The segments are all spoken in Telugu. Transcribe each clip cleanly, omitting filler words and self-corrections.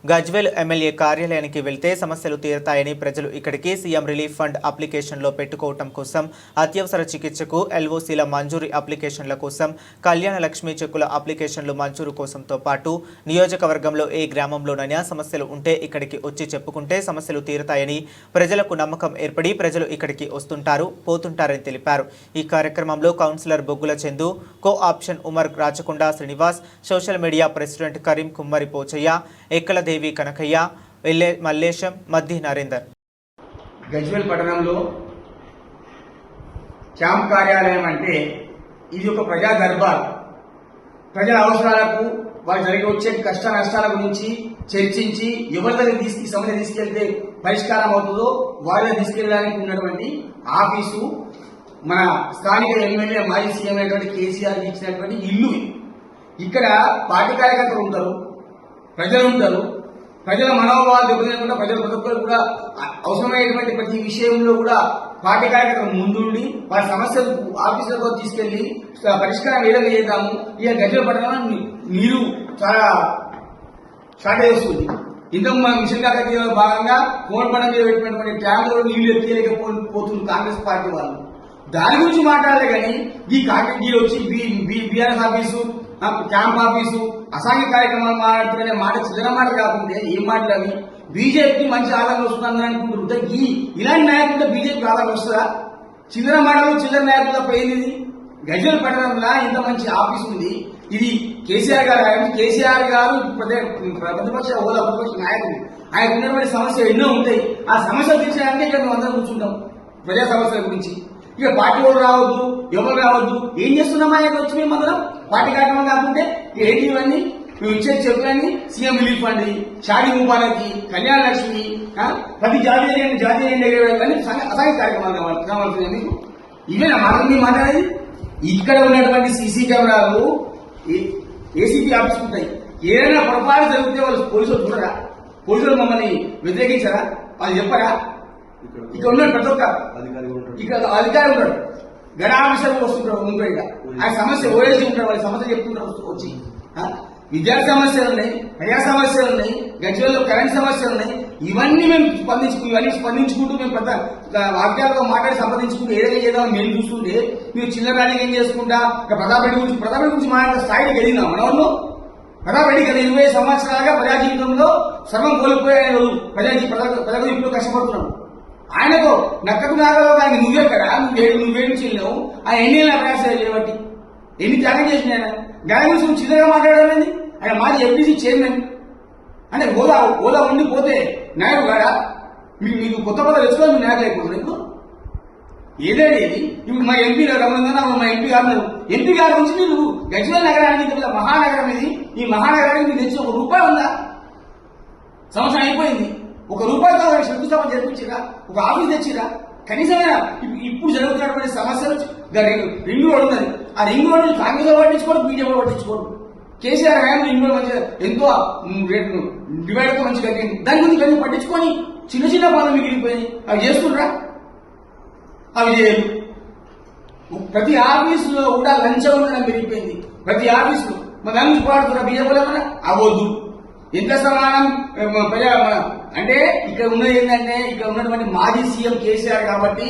గజ్వేల్ ఎమ్మెల్యే కార్యాలయానికి వెళ్తే సమస్యలు తీరతాయని ప్రజలు ఇక్కడికి సీఎం రిలీఫ్ ఫండ్ అప్లికేషన్లో పెట్టుకోవటం కోసం, అత్యవసర చికిత్సకు ఎల్ఓసీల మంజూరీ అప్లికేషన్ల కోసం, కళ్యాణ లక్ష్మీ చెక్కుల అప్లికేషన్లు మంజూరు కోసంతో పాటు నియోజకవర్గంలో ఏ గ్రామంలోనైనా సమస్యలు ఉంటే ఇక్కడికి వచ్చి చెప్పుకుంటే సమస్యలు తీరతాయని ప్రజలకు నమ్మకం ఏర్పడి ప్రజలు ఇక్కడికి వస్తుంటారు, పోతుంటారని తెలిపారు. ఈ కార్యక్రమంలో కౌన్సిలర్ బొగ్గుల Chandu, co option Umar Rachakonda Srinivas, social media president Karim కుమ్మరి పోచయ్య, ఎక్కల దేవి కనకయ్య, మల్లేశం, మద్ది నరేందర్. గజ్వేల్ పట్టణంలో క్యాంప్ కార్యాలయం అంటే ఇది ఒక ప్రజా దర్బార్. ప్రజల అవసరాలకు, వారు జరిగి వచ్చే కష్ట నష్టాల గురించి చర్చించి ఎవరి దగ్గర సమస్య తీసుకెళ్తే పరిష్కారం అవుతుందో వారిని తీసుకెళ్ళడానికి ఉన్నటువంటి ఆఫీసు మన స్థానిక ఎమ్మెల్యే మాజీ సీఎం అయినటువంటి కేసీఆర్ ఇచ్చినటువంటి ఇల్లు. ఇక్కడ పార్టీ కార్యకర్తలు ఉంటారు, ప్రజలు ఉంటారు. ప్రజల మనోభావాలు దెబ్బతినకుండా ప్రజల ప్రతి కూడా అవసరమైనటువంటి ప్రతి విషయంలో కూడా పార్టీ కార్యకర్తలు ముందుండి వారి సమస్యలు ఆఫీసులకు తీసుకెళ్లి పరిష్కారం ఏ విధంగా చేద్దాము. ఇక గజ్వేల్ పట్టణంలో నీరు చాలా షార్టేజ్ వస్తుంది. ఇంతకు మన మిషన్ కాకతీయ భాగంగా ఫోన్ పని మీద పెట్టినటువంటి ట్యాంకులో నీళ్లు ఎత్తిపోతుంది కాంగ్రెస్ పార్టీ వాళ్ళు. దాని గురించి మాట్లాడలే కానీ ఈ వచ్చి బీఆర్ఎస్ ఆఫీసు, క్యాంప్ ఆఫీసు, అసాంఘిక కార్యక్రమాలు మాట్లాడుతున్న మాట చిల్లర మాట కాకుండా ఏం మాటలు అవి. బీజేపీకి మంచి ఆదరణ వస్తుందని అనుకుంటున్నారు. ఇలాంటి నాయకులతో బీజేపీకి ఆదరణ వస్తుందా? చిల్లర మాటలు చిల్లర నాయకులతో పోయింది. గజ్వేల్ పట్టణంలో ఇంత మంచి ఆఫీస్ ఉంది. ఇది కేసీఆర్ గారు. కేసీఆర్ గారు ప్రతిపక్ష హోదా, ప్రతిపక్ష నాయకుడు. ఆయన ఉన్నటువంటి సమస్యలు ఎన్నో ఉంటాయి. ఆ సమస్యలు తీర్చడానికి ఇక్కడ మేము అందరం కూర్చుంటాం ప్రజా సమస్యల గురించి. ఇక పార్టీ వాళ్ళు రావద్దు, ఎవరు రావద్దు. ఏం చేస్తున్నామా ఇక్కడ వచ్చి మేము అందరం పార్టీ కార్యక్రమం కాకుంటే ఏంటి ఇవన్నీ మేము ఇచ్చే చెప్పులని CM relief fund, Shaadi Mubarak, Kalyana Lakshmi, ప్రతి జాతీయ అసాంఘిక కార్యక్రమాలు కావాల్సింది మీకు. ఇవేనా మీ మాట్లాడేది? ఇక్కడ ఉన్నటువంటి సీసీ కెమెరాలు ఏసీపీ ఆఫీస్ ఉంటాయి. ఏదైనా పొరపాటు జరిగితే వాళ్ళు పోలీసులు చూడరా? పోలీసులు మమ్మల్ని వ్యతిరేకించారా? వాళ్ళు చెప్పరా? ఇక్కడ ఉన్నాడు ప్రతి ఒక్క ఇక్కడ అధికారి ఉంటాడు, గడా ఆఫీసర్ వస్తుంటాడు, ఉంటాడు. ఆయన సమస్య ఓఎస్డీ ఉంటాడు, వాళ్ళ సమస్య చెప్తుంటారు వచ్చి. విద్యార్థి సమస్యలు ఉన్నాయి, ప్రజా సమస్యలు ఉన్నాయి, గజ్వేల్లో కరెంట్ సమస్యలు ఉన్నాయి. ఇవన్నీ మేము స్పందించుకుంటూ మేము వాక్యాలతో మాట్లాడి సంపాదించుకుంటూ ఏదైనా చేద్దామని మేము చూస్తుంటే మీరు చిల్లర రాజకీయం చేసుకుంటా ప్రతాప్ రెడ్డి గురించి మాట్లాడే స్థాయికి ఎదిగినాం. మనలో ప్రతాప్ రెడ్డి గత 20 సంవత్సరాలుగా ప్రజా జీవితంలో సర్వం కోల్పోయాడు. ప్రజలకు ఇప్పుడు కష్టపడుతున్నాడు. ఆయనకు నక్కకు నాగలో కానీ నువ్వెక్కడా? నువ్వేం చేయలేవు. ఆయన ఎన్నేళ్ళ ప్రయాసాలు చేయబట్టి ఎన్ని త్యాగం చేసిన ఆయన గాయ గురించి చిన్నగా మాట్లాడాలని. ఆయన మాజీ ఎంపీసీ చైర్మన్ అంటే హోదా ఉండిపోతే నాయకుడు కాడా? మీకు కొత్త పదవి తెచ్చుకొని మీరు నాయకులు అయిపోతున్నారు. ఇప్పుడు ఏదేది ఇప్పుడు మా ఎంపీ రమణ, మా ఎంపీ గారు ఎంపీ గారి నుంచి మీరు గజ్వేల్ నగరానికి మహానగరం ఇది. ఈ మహానగరానికి మీరు తెచ్చిన ₹1 ఉందా? సంవత్సరం అయిపోయింది. ₹1తో శంకుస్థాపన జరిపించిరా? ఒక ఆఫీస్ తెచ్చిరా? కనీసమైనా ఇప్పుడు జరుగుతున్నటువంటి సమస్యలు రింగ్ రోడ్ ఉన్నది. ఆ రింగ్ రోడ్ కాంగ్రెస్ పట్టించుకోరు, బీజేపీ పట్టించుకోరు. కేసీఆర్ హయాంలో రింగ్ రోడ్ మంచిగా ఎంతో డివైడర్తో మంచిగా కట్టింది. దాని గురించి పట్టించుకొని చిన్న చిన్న పనులు మిగిలిపోయి అవి చేస్తుండ్రా? అవి చేయరు. ప్రతి ఆఫీసులో కూడా లంచం ఉండడం మిగిలిపోయింది. ప్రతి ఆఫీసులో మన దాని గురించి పోరాడుతున్నా బీజేపీలో ఏమన్నా అవద్దు. ఎంత సమానం అంటే ఇక్కడ ఉన్నది ఏంటంటే ఇక్కడ ఉన్నటువంటి మాజీ సీఎం కేసీఆర్ కాబట్టి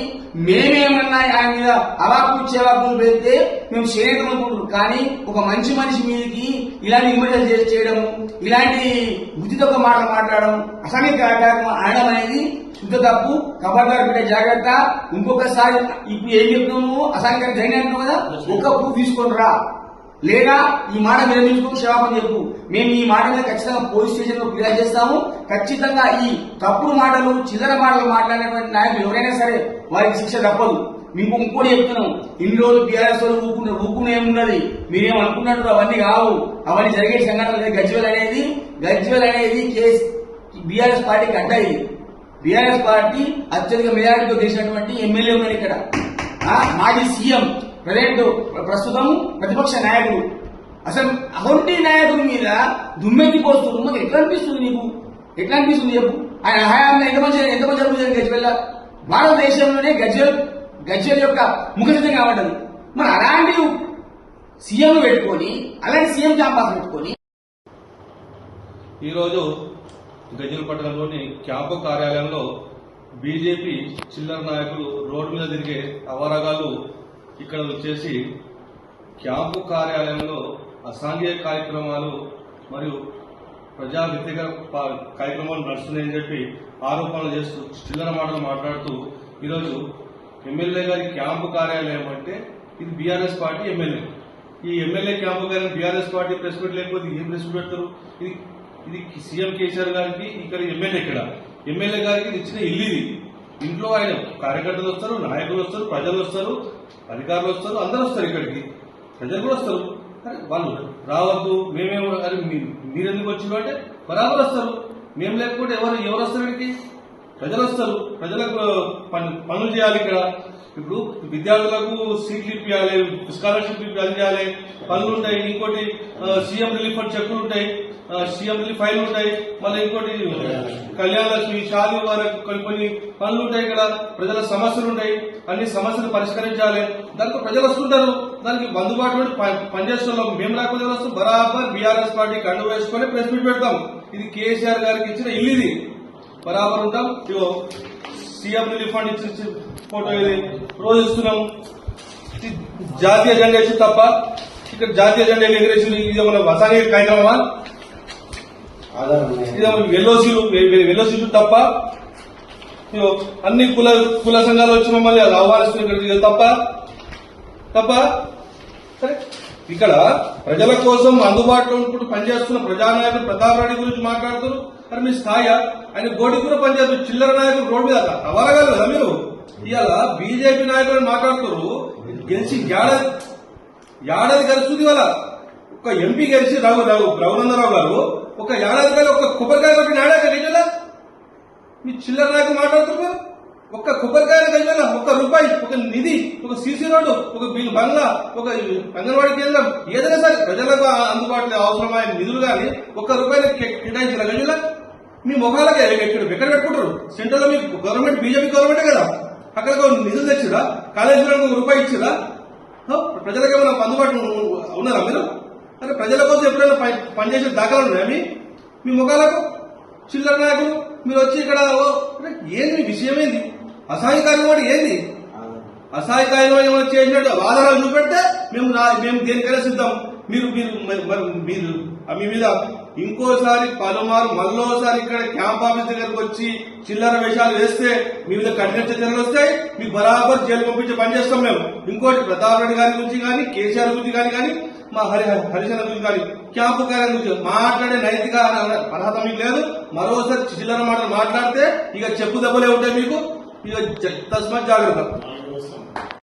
మేమేమన్నా ఆయన మీద అవాకులు చేవాకులు పెడితే మేము చేయగలుగుతున్నాం. కానీ ఒక మంచి మనిషి మీదకి ఇలాంటి విమర్శలు చేయడము, ఇలాంటి బుద్ధితో మాటలు మాట్లాడడం, అసాంఘిక కార్యక్రమం ఆడడం అనేది శుద్ధ తప్పు. ఖబర్దార్ పెట్టే జాగ్రత్త. ఇంకొకసారి ఇప్పుడు ఏం చెప్తున్నాము? అసాంఘిక జరిగినట్టు కదా, ఒక ప్రూఫ్ తీసుకొని రా, లేదా ఈ మాట విరమించుకుని క్షమాపణ చెప్పు. మేము ఈ మాట మీద ఖచ్చితంగా పోలీస్ స్టేషన్ లో ఫిర్యాదు చేస్తాము. ఖచ్చితంగా ఈ తప్పుడు మాటలు, చిల్లర మాటలు మాట్లాడినటువంటి నాయకులు ఎవరైనా సరే వారికి శిక్ష తప్పదు. మీకు ఇంకోటి చెప్తున్నాం, ఇన్ని రోజులు బీఆర్ఎస్ వాళ్ళు ఊపుకునే ఉన్నది. మీరేం అనుకున్నట్టు అవన్నీ కావు. అవన్నీ జరిగే సంఘటనలు. గజ్వేల్ అనేది బీఆర్ఎస్ పార్టీకి అడ్డ. ఇది బీఆర్ఎస్ పార్టీ అత్యధిక మెజారిటీతో గెలిచినటువంటి ఎమ్మెల్యే ఉన్నారు ఇక్కడ. మాజీ సీఎం, ప్రస్తుతం ప్రతిపక్ష నాయకుడు. అసలు అహొంటి నాయకుడి మీద దుమ్మెత్తిపోస్తుంది. మాకు ఎట్లా అనిపిస్తుంది? నీకు ఎట్లా అనిపిస్తుంది చెప్పు? ఆయన హయాంలో ఎంతమంది అభివృద్ధి జరిగింది గజ్వేల్? భారతదేశంలోనే గజ్వేల్ యొక్క ముఖచిత్రం కాబట్టది. మరి అలాంటి సీఎం పెట్టుకొని, అలాంటి సీఎం క్యాంపస్ పెట్టుకొని ఈరోజు గజ్వేల్ పట్టణంలోని క్యాంపు కార్యాలయంలో బీజేపీ చిల్లర నాయకులు రోడ్డు మీద తిరిగే అవారగాలు ఇక్కడ వచ్చేసి క్యాంపు కార్యాలయంలో అసాంఘిక కార్యక్రమాలు మరియు ప్రజా వ్యతిరేక కార్యక్రమాలు నడుస్తున్నాయని చెప్పి ఆరోపణలు చేస్తూ చిల్లర మాటలు మాట్లాడుతూ ఈరోజు ఎమ్మెల్యే గారి క్యాంపు కార్యాలయం అంటే ఇది బీఆర్ఎస్ పార్టీ ఎమ్మెల్యే. ఈ ఎమ్మెల్యే క్యాంపు కార్యాలయం బీఆర్ఎస్ పార్టీ ప్రెస్ మీట్ లేకపోతే ఏం ప్రెస్ మీట్ పెడతారు? ఇది సీఎం కేసీఆర్ గారికి ఇక్కడ ఎమ్మెల్యే ఎమ్మెల్యే గారికి ఇచ్చిన ఇల్లు ఇది. ఇంట్లో ఆయన కార్యకర్తలు వస్తారు, నాయకులు వస్తారు, ప్రజలు వస్తారు, అధికారులు వస్తారు, అందరూ వస్తారు. ఇక్కడికి ప్రజలు కూడా వస్తారు. వాళ్ళు రావద్దు మేమేమో అని మీరెందుకు వచ్చిందో అంటే బరాబర్ వస్తారు. మేము లేకపోతే ఎవరు వస్తారు? ఇక్కడికి ప్రజలు వస్తారు. ప్రజలకు పనులు చేయాలి. ఇక్కడ ఇప్పుడు విద్యార్థులకు సీట్లు ఇప్పించాలి, స్కాలర్షిప్ అందించాలి, పనులు ఉంటాయి. ఇంకోటి సీఎం రిలీఫ్ ఫండ్ చెక్కులు ఉంటాయి, సీఎం రిలీఫ్ ఫైల్ ఉంటాయి, మళ్ళీ ఇంకోటి కళ్యాణ లక్ష్మి, షాదీ వారికి కొన్ని పనులు ఉంటాయి. ఇక్కడ ప్రజల సమస్యలు ఉంటాయి. అన్ని సమస్యలు పరిష్కరించాలి. దానికి ప్రజలు వస్తుంటారు. దానికి బంధుబాటు పనిచేస్తున్నాం. మేము లేకపోతే వస్తాం. బరాబర్ బీఆర్ఎస్ పార్టీ కండు వేసుకొని ప్రెస్ మీట్ పెడతాం. ఇది కేసీఆర్ గారికి ఇచ్చిన ఇల్లు. ఇది బరాబర్ ఉంటాం. ఇగో సీఎం రిలీఫ్ ఫండ్ ఇచ్చి ఫోటో ఇది రోజు ఇస్తున్నాం. జాతీయ జెండా వేసి తప్ప ఇక్కడ జాతీయ జెండా ఎగరేసి ఇదేమన్నా అసాంఘిక కార్యక్రమమా? ఇదేమన్నా వెల్లోసీలు తప్ప అన్ని కుల సంఘాలు వచ్చి మమ్మల్ని ఆహ్వానిస్తున్నారు తప్ప సరే. ఇక్కడ ప్రజల కోసం అందుబాటులో ఉంటూ పనిచేస్తున్న ప్రజానాయకుడు ప్రతాప్ రెడ్డి గురించి మాట్లాడుతున్నారు. మరి మీ స్థాయి ఆయన గోడి కూడా పనిచేస్తారు. చిల్లర నాయకులు రోడ్డు మీద అవ్వగలరు కదా మీరు. ఇవాళ బీజేపీ నాయకులు మాట్లాడుతున్నారు. గెలిచి ఏడాది గెలుస్తుంది. ఇవాళ ఒక ఎంపీ గెలిచి రఘునందరావు గారు ఒక ఏడాది కాదు ఒక కొబ్బరికాయ కొట్టి నాడాక గెలిచా మీ చిల్లర నాయకులు మాట్లాడుతున్నారు. ఒక్క కొబ్బరికాయ గెలిచా ₹1, ఒక నిధి, ఒక సీసీ రోడ్డు, ఒక బంగ్లా, ఒక అంగన్వాడీ కేంద్రం, ఏదైనా సరే ప్రజలకు అందుబాటులో అవసరమైన నిధులు కానీ ₹1 కేటాయించిన గజుల మీ మొఖాలకి ఎక్కడ పెట్టుకుంటారు? సెంట్రల్ లో మీ గవర్నమెంట్ బీజేపీ గవర్నమెంటే కదా. అక్కడ నిధులు తెచ్చిరా? కాలేజీలో ₹1 ఇచ్చిరా? ప్రజలకు ఏమైనా అందుబాటు ఉన్నారా మీరు? అంటే ప్రజల కోసం ఎప్పుడైనా పనిచేసే దాఖలు ఉన్నాయా మీ ముఖాలకు? చిల్లర నాయకులు మీరు వచ్చి ఇక్కడ ఏంది మీ విషయం? ఏంది అసహాయకార్యం? వాడు ఏంది అసహాయకార్యం ఏమైనా చేసినట్టు ఆధారాలు చూపెడితే మేము దేనికైనా సిద్ధం. మీరు మీ మీద ఇంకోసారి పలుమారు మళ్ళోసారి ఇక్కడ క్యాంప్ ఆఫీస్ దగ్గరకు వచ్చి చిల్లర వేషాలు వేస్తే మీ మీద కఠిన చర్యలు వస్తాయి. మీకు బరాబర్ జైలు పంపించి పనిచేస్తాం మేము. ఇంకోటి ప్రతాప్ రెడ్డి గారి గురించి కానీ, కేసీఆర్ గురించి కానీ, మా హరిశన గురించి కానీ, క్యాంపు కార్యాలయం గురించి మాట్లాడే నైతిక అర్హత మీకు లేదు. మరోసారి చిల్లర మాటలు మాట్లాడితే ఇక చెప్పు దెబ్బలే ఉంటాయి మీకు. ఇక తస్మాత్ జాగ్రత్త.